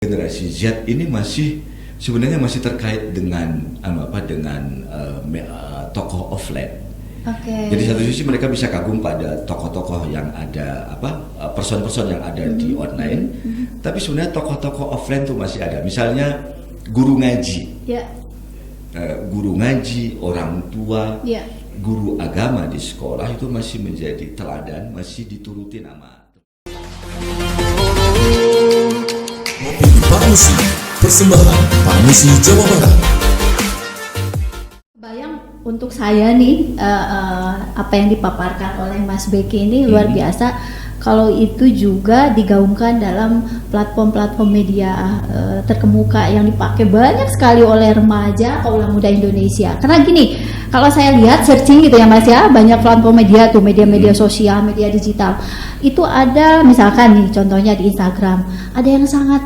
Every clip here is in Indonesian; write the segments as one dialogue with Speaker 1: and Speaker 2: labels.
Speaker 1: Generasi Z ini sebenarnya masih terkait dengan tokoh offline. Jadi satu sisi mereka bisa kagum pada tokoh-tokoh yang ada person-person yang ada di online, tapi sebenarnya tokoh-tokoh offline tuh masih ada. Misalnya guru ngaji, guru ngaji, orang tua, guru agama di sekolah itu masih menjadi teladan, masih dituruti nama.
Speaker 2: Panusi, persembahan Panusi Jawa Barat.
Speaker 3: Bayang untuk saya nih apa yang dipaparkan oleh Mas Beki ini luar biasa. Kalau itu juga digaungkan dalam platform-platform media terkemuka yang dipakai banyak sekali oleh remaja kaula muda Indonesia. Karena gini, kalau saya lihat searching gitu ya Mas ya, banyak platform media tuh, media-media sosial, media digital. Itu ada misalkan nih contohnya di Instagram, ada yang sangat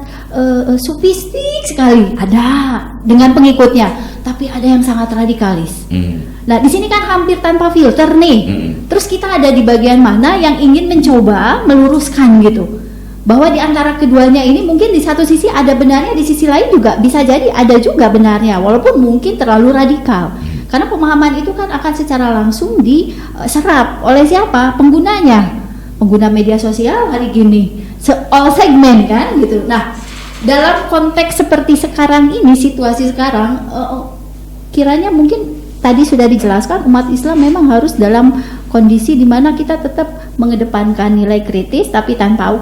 Speaker 3: sofistik sekali, ada dengan pengikutnya, tapi ada yang sangat radikalis. Nah di sini kan hampir tanpa filter nih. Terus kita ada di bagian mana yang ingin mencoba meluruskan gitu, bahwa di antara keduanya ini mungkin di satu sisi ada benarnya, di sisi lain juga bisa jadi ada juga benarnya, walaupun mungkin terlalu radikal. Karena pemahaman itu kan akan secara langsung diserap oleh siapa? Penggunanya, pengguna media sosial hari gini, all segmen kan gitu. Nah dalam konteks seperti sekarang ini, situasi sekarang, kiranya mungkin tadi sudah dijelaskan umat Islam memang harus dalam kondisi di mana kita tetap mengedepankan nilai kritis, tapi tanpa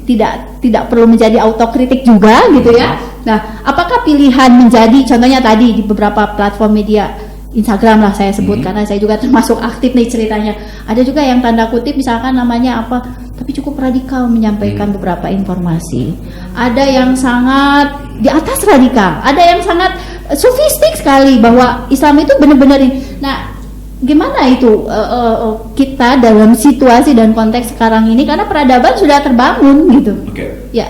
Speaker 3: tidak perlu menjadi autokritik juga gitu ya. Nah, apakah pilihan menjadi contohnya tadi di beberapa platform media Instagram lah saya sebut karena saya juga termasuk aktif nih ceritanya. Ada juga yang tanda kutip misalkan namanya apa, tapi cukup radikal menyampaikan beberapa informasi. Ada yang sangat di atas radikal, ada yang sangat sofistik sekali bahwa Islam itu benar-benar ini. Nah, gimana itu kita dalam situasi dan konteks sekarang ini, karena peradaban sudah terbangun gitu. Ya.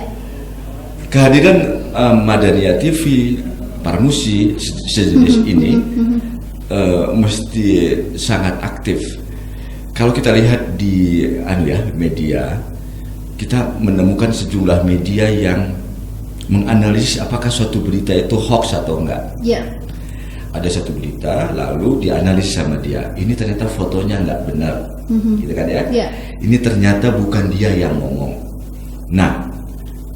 Speaker 1: Kehadiran Madaniyah TV, Parmusi sejenis ini mesti sangat aktif. Kalau kita lihat di media, kita menemukan sejumlah media yang menganalisis apakah suatu berita itu hoax atau enggak. Ada satu berita lalu dianalisis sama dia, ini ternyata fotonya enggak benar, gitu kan ya. Ini ternyata bukan dia yang ngomong. Nah,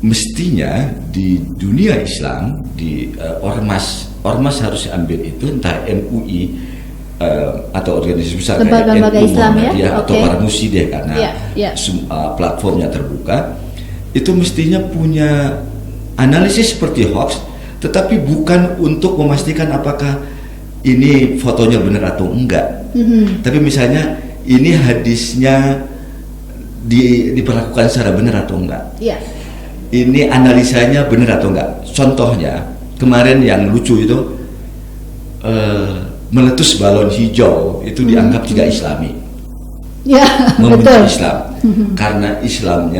Speaker 1: mestinya di dunia Islam, di ormas harus ambil itu, entah MUI atau organisasi besar
Speaker 3: lembaga Islam ya,
Speaker 1: atau Parmusi deh, karena platformnya terbuka, itu mestinya punya analisis seperti hoax, tetapi bukan untuk memastikan apakah ini fotonya benar atau enggak. Tapi misalnya ini hadisnya diperlakukan secara benar atau enggak. Ini analisanya benar atau enggak. Contohnya kemarin yang lucu itu meletus balon hijau itu dianggap tidak Islami. Membenci Islam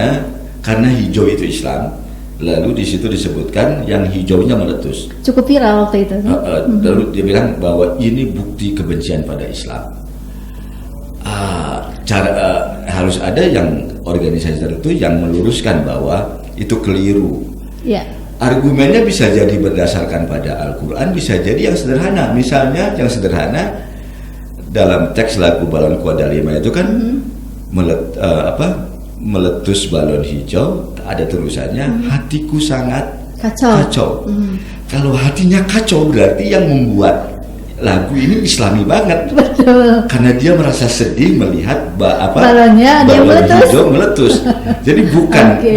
Speaker 1: karena hijau itu Islam. Lalu di situ disebutkan yang hijaunya meletus.
Speaker 3: Cukup viral waktu itu.
Speaker 1: Lalu dia bilang bahwa ini bukti kebencian pada Islam. Harus ada yang organisasi tertentu yang meluruskan bahwa itu keliru. Argumennya bisa jadi berdasarkan pada Al-Quran, bisa jadi yang sederhana. Misalnya yang sederhana dalam teks lagu Balon Kuada 5 itu kan meletus balon hijau, ada tulisannya hatiku sangat kacau. Kalau hatinya kacau berarti yang membuat lagu ini Islami banget.
Speaker 3: Betul.
Speaker 1: Karena dia merasa sedih melihat
Speaker 3: balon
Speaker 1: hijau meletus. Jadi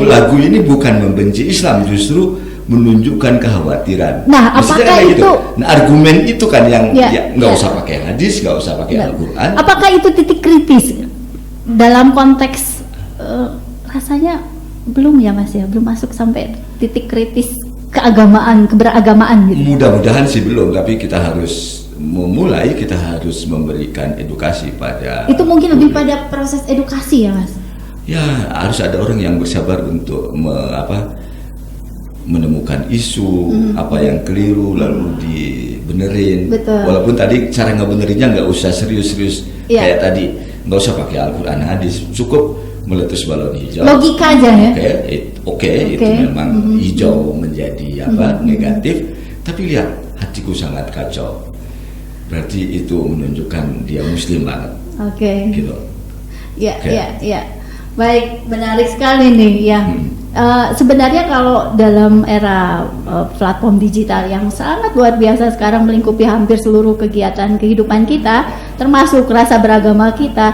Speaker 1: lagu ini bukan membenci Islam, justru menunjukkan kekhawatiran.
Speaker 3: Nah, apakah itu
Speaker 1: Nah, argumen itu kan yang nggak usah pakai hadis, nggak usah pakai Al-Quran.
Speaker 3: Apakah itu titik kritis dalam konteks rasanya belum ya Mas ya, belum masuk sampai titik kritis keberagamaan gitu.
Speaker 1: Mudah-mudahan sih belum, tapi kita harus memulai, kita harus memberikan edukasi pada.
Speaker 3: Itu mungkin lebih pada proses edukasi ya Mas.
Speaker 1: Ya, harus ada orang yang bersabar untuk menemukan isu apa yang keliru lalu dibenerin.
Speaker 3: Betul.
Speaker 1: Walaupun tadi cara ngebernerinnya nggak usah serius-serius kayak tadi, nggak usah pakai Al-Quran hadis, cukup meletus balon hijau.
Speaker 3: Logika aja ya.
Speaker 1: Oke, itu memang hijau menjadi negatif, tapi lihat hatiku sangat kacau. Berarti itu menunjukkan dia muslim banget.
Speaker 3: Oke.
Speaker 1: Gitu.
Speaker 3: Ya. Baik, menarik sekali nih ya. Sebenarnya kalau dalam era platform digital yang sangat luar biasa sekarang melingkupi hampir seluruh kegiatan kehidupan kita, termasuk rasa beragama kita,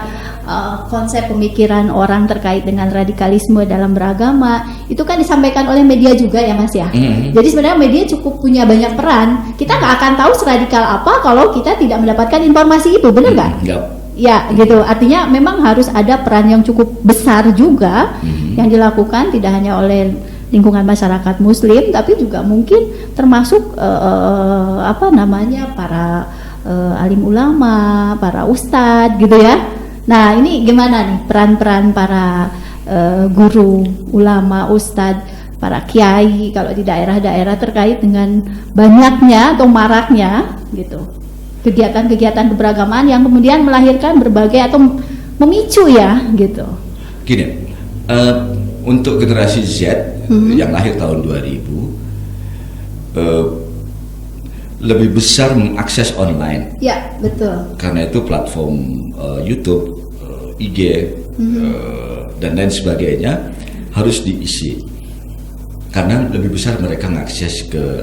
Speaker 3: konsep pemikiran orang terkait dengan radikalisme dalam beragama itu kan disampaikan oleh media juga ya Mas ya. Jadi sebenarnya media cukup punya banyak peran. Kita nggak akan tahu seradikal apa kalau kita tidak mendapatkan informasi itu, benar nggak? Ya gitu, artinya memang harus ada peran yang cukup besar juga yang dilakukan tidak hanya oleh lingkungan masyarakat muslim, tapi juga mungkin termasuk para alim ulama, para ustadz gitu ya. Nah ini gimana nih peran-peran para guru, ulama, ustadz, para kiai kalau di daerah-daerah terkait dengan banyaknya atau maraknya gitu kegiatan-kegiatan keberagaman yang kemudian melahirkan berbagai atau memicu ya gitu.
Speaker 1: Gini, untuk generasi Z yang lahir tahun 2000 lebih besar mengakses online.
Speaker 3: Ya, betul.
Speaker 1: Karena itu platform YouTube, IG dan lain sebagainya harus diisi. Karena lebih besar mereka mengakses ke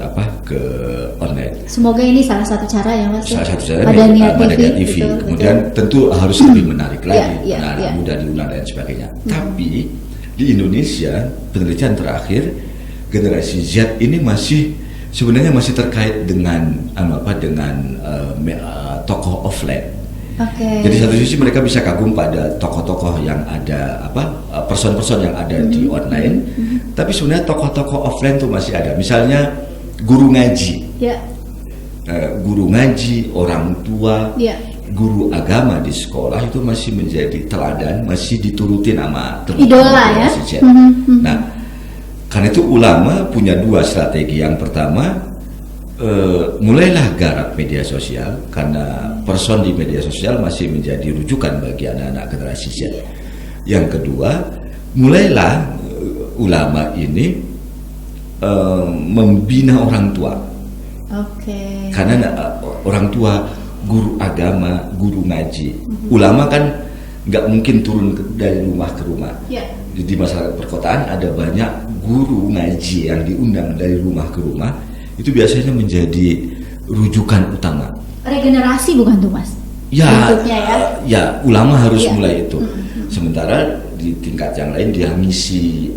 Speaker 1: online.
Speaker 3: Semoga ini salah satu cara ya Mas.
Speaker 1: Salah satu cara
Speaker 3: Madania
Speaker 1: TV.
Speaker 3: Betul,
Speaker 1: kemudian tentu harus lebih menarik lagi,
Speaker 3: menarik,
Speaker 1: mudah diundang dan sebagainya. Tapi di Indonesia penelitian terakhir generasi Z ini sebenarnya masih terkait dengan tokoh offline. Jadi satu sisi mereka bisa kagum pada tokoh-tokoh yang ada person-person yang ada di online, tapi sebenarnya tokoh-tokoh offline tuh masih ada. Misalnya guru ngaji, guru ngaji, orang tua, guru agama di sekolah itu masih menjadi teladan, masih diturutin sama
Speaker 3: idola ya.
Speaker 1: Nah, karena itu ulama punya dua strategi. Yang pertama, mulailah garap media sosial karena person di media sosial masih menjadi rujukan bagi anak-anak generasi Z. Yang kedua, mulailah ulama ini membina orang tua. Karena orang tua, guru agama, guru ngaji, ulama kan nggak mungkin turun dari rumah ke rumah. Di masyarakat perkotaan ada banyak guru ngaji yang diundang dari rumah ke rumah. Itu biasanya menjadi rujukan utama.
Speaker 3: Regenerasi bukan tuh Mas?
Speaker 1: Ya, ulama harus mulai itu. Sementara di tingkat yang lain dia ngisi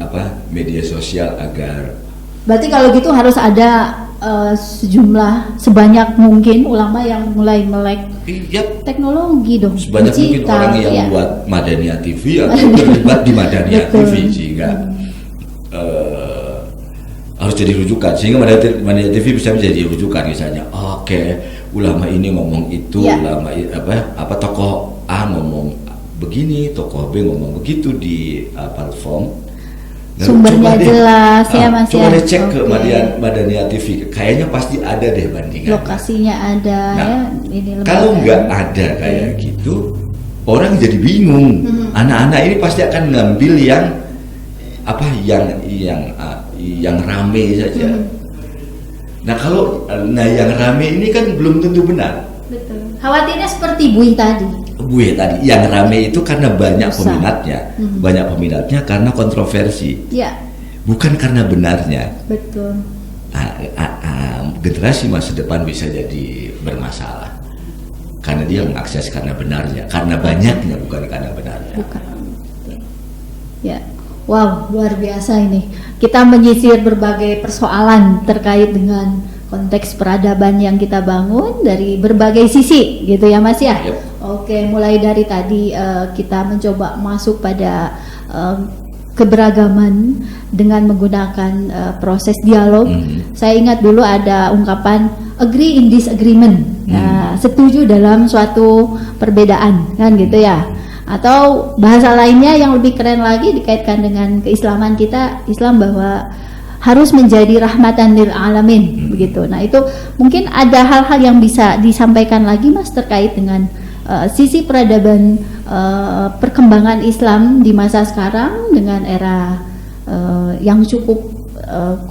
Speaker 1: media sosial agar.
Speaker 3: Berarti kalau gitu harus ada sebanyak mungkin ulama yang mulai melek teknologi dong.
Speaker 1: Sebanyak mungkin orang yang buat Madania TV atau terlibat di Madania TV sehingga harus jadi rujukan, sehingga Madania TV bisa menjadi rujukan. Misalnya ulama ini ngomong itu, ulama tokoh A ngomong begini, tokoh B ngomong begitu di platform.
Speaker 3: Sumbernya jelas ya Mas ya.
Speaker 1: Coba deh cek ke Madania TV, kayaknya pasti ada deh bandingan.
Speaker 3: Lokasinya ada ya.
Speaker 1: Kalau nggak ada kayak gitu, orang jadi bingung. Anak-anak ini pasti akan ngambil yang rame saja. Nah yang rame ini kan belum tentu benar.
Speaker 3: Betul. Khawatirnya seperti Buih tadi,
Speaker 1: yang rame itu karena banyak peminatnya karena kontroversi. Bukan karena benarnya.
Speaker 3: Betul.
Speaker 1: Generasi masa depan bisa jadi bermasalah karena dia mengakses karena benarnya, karena banyaknya, bukan karena benarnya.
Speaker 3: Wow, luar biasa ini. Kita menyisir berbagai persoalan terkait dengan konteks peradaban yang kita bangun dari berbagai sisi, gitu ya Mas ya. Oke, mulai dari tadi kita mencoba masuk pada keberagaman dengan menggunakan proses dialog. Saya ingat dulu ada ungkapan agree in disagreement. Setuju dalam suatu perbedaan, kan gitu ya. Atau bahasa lainnya yang lebih keren lagi dikaitkan dengan keislaman kita, Islam bahwa harus menjadi rahmatan lil alamin begitu. Nah, itu mungkin ada hal-hal yang bisa disampaikan lagi Mas terkait dengan sisi peradaban perkembangan Islam di masa sekarang dengan era yang cukup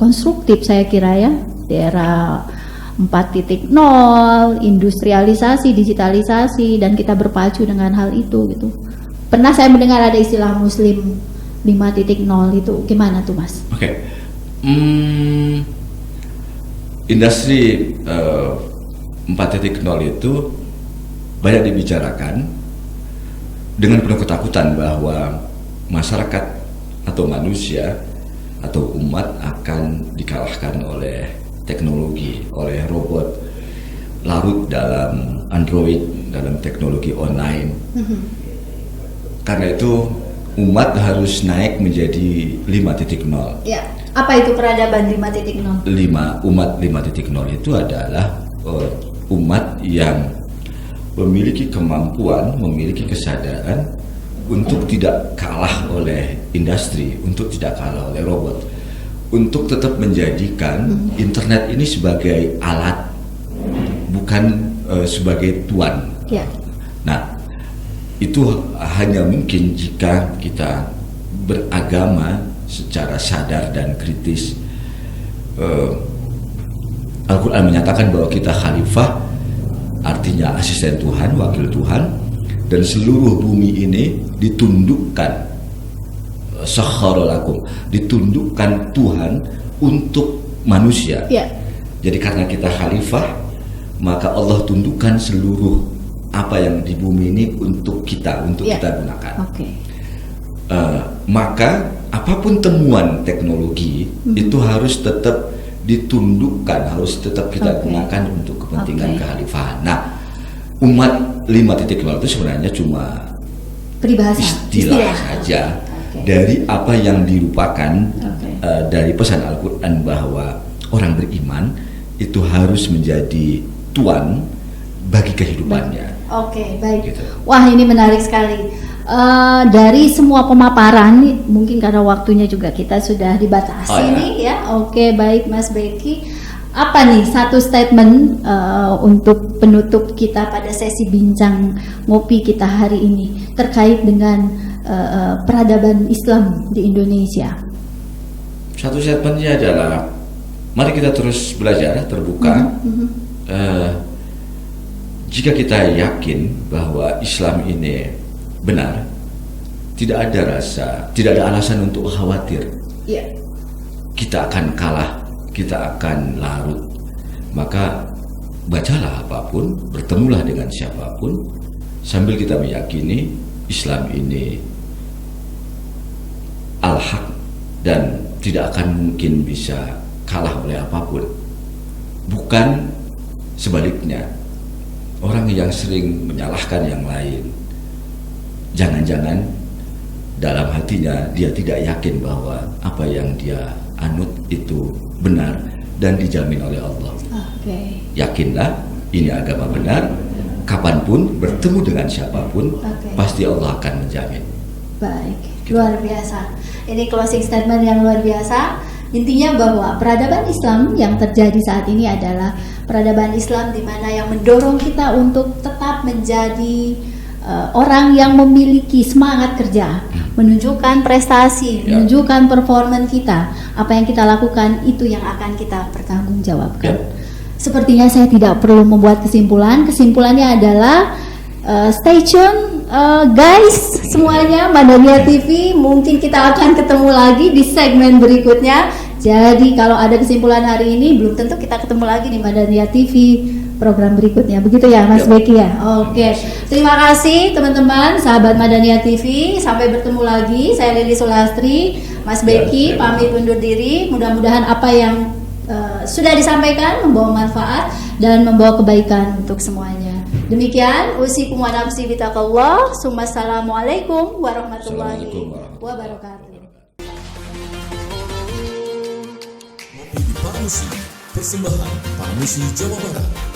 Speaker 3: konstruktif saya kira ya, di era 4.0, industrialisasi, digitalisasi, dan kita berpacu dengan hal itu gitu. Pernah saya mendengar ada istilah Muslim 5.0 itu, gimana tuh Mas?
Speaker 1: Oke. Industri 4.0 itu banyak dibicarakan dengan penuh ketakutan bahwa masyarakat atau manusia atau umat akan dikalahkan oleh teknologi, oleh robot, larut dalam Android, dalam teknologi online. Karena itu umat harus naik menjadi 5.0.
Speaker 3: Ya, apa itu peradaban 5.0?
Speaker 1: Umat 5.0 itu adalah umat yang memiliki kemampuan, memiliki kesadaran untuk tidak kalah oleh industri, untuk tidak kalah oleh robot, untuk tetap menjadikan internet ini sebagai alat, bukan sebagai tuan.
Speaker 3: Ya.
Speaker 1: Nah, itu hanya mungkin jika kita beragama secara sadar dan kritis. Al-Quran menyatakan bahwa kita khalifah, artinya asisten Tuhan, wakil Tuhan, dan seluruh bumi ini ditundukkan, sakhkhara lakum, ditundukkan Tuhan untuk manusia.
Speaker 3: Ya.
Speaker 1: Jadi karena kita khalifah, maka Allah tundukkan seluruh apa yang di bumi ini untuk kita, untuk kita gunakan.
Speaker 3: Oke.
Speaker 1: Maka apapun temuan teknologi itu harus tetap ditundukkan, harus tetap kita gunakan untuk kepentingan kekhalifahan. Nah, umat 5.0 itu sebenarnya cuma
Speaker 3: Peribahasa,
Speaker 1: istilah saja dari apa yang dilupakan dari pesan Al-Quran bahwa orang beriman itu harus menjadi tuan bagi kehidupannya.
Speaker 3: Oke, baik.
Speaker 1: Gitu.
Speaker 3: Wah, ini menarik sekali. Dari semua pemaparan, mungkin karena waktunya juga kita sudah dibatasi nih ya. Oke, baik Mas Beki. Apa nih satu statement untuk penutup kita pada sesi bincang ngopi kita hari ini terkait dengan peradaban Islam di Indonesia?
Speaker 1: Satu statementnya adalah mari kita terus belajar, terbuka. Jika kita yakin bahwa Islam ini benar, tidak ada alasan untuk khawatir. Kita akan kalah, kita akan larut. Maka bacalah apapun, bertemulah dengan siapapun, sambil kita meyakini Islam ini al-haq dan tidak akan mungkin bisa kalah oleh apapun. Bukan sebaliknya, orang yang sering menyalahkan yang lain, jangan-jangan dalam hatinya dia tidak yakin bahwa apa yang dia anut itu benar dan dijamin oleh Allah. Yakinlah ini agama benar, kapanpun bertemu dengan siapapun pasti Allah akan menjamin.
Speaker 3: Baik, luar biasa. Ini closing statement yang luar biasa. Intinya bahwa peradaban Islam yang terjadi saat ini adalah peradaban Islam di mana yang mendorong kita untuk tetap menjadi orang yang memiliki semangat kerja, menunjukkan prestasi, menunjukkan performa kita. Apa yang kita lakukan itu yang akan kita pertanggungjawabkan. Sepertinya saya tidak perlu membuat kesimpulan. Kesimpulannya adalah stay tune guys semuanya, Madania TV. Mungkin kita akan ketemu lagi di segmen berikutnya. Jadi kalau ada kesimpulan hari ini, belum tentu kita ketemu lagi di Madania TV program berikutnya. Begitu ya Mas Beki ya? Oke. Terima kasih teman-teman, sahabat Madania TV. Sampai bertemu lagi. Saya Lili Sulastri, Mas Beki pamit undur diri. Mudah-mudahan apa yang sudah disampaikan membawa manfaat dan membawa kebaikan untuk semuanya. Demikian, usikum wa nafsi bitaqallah. Assalamualaikum warahmatullahi wabarakatuh.
Speaker 2: Parmusi, persembahan Parmusi Jawa Barat.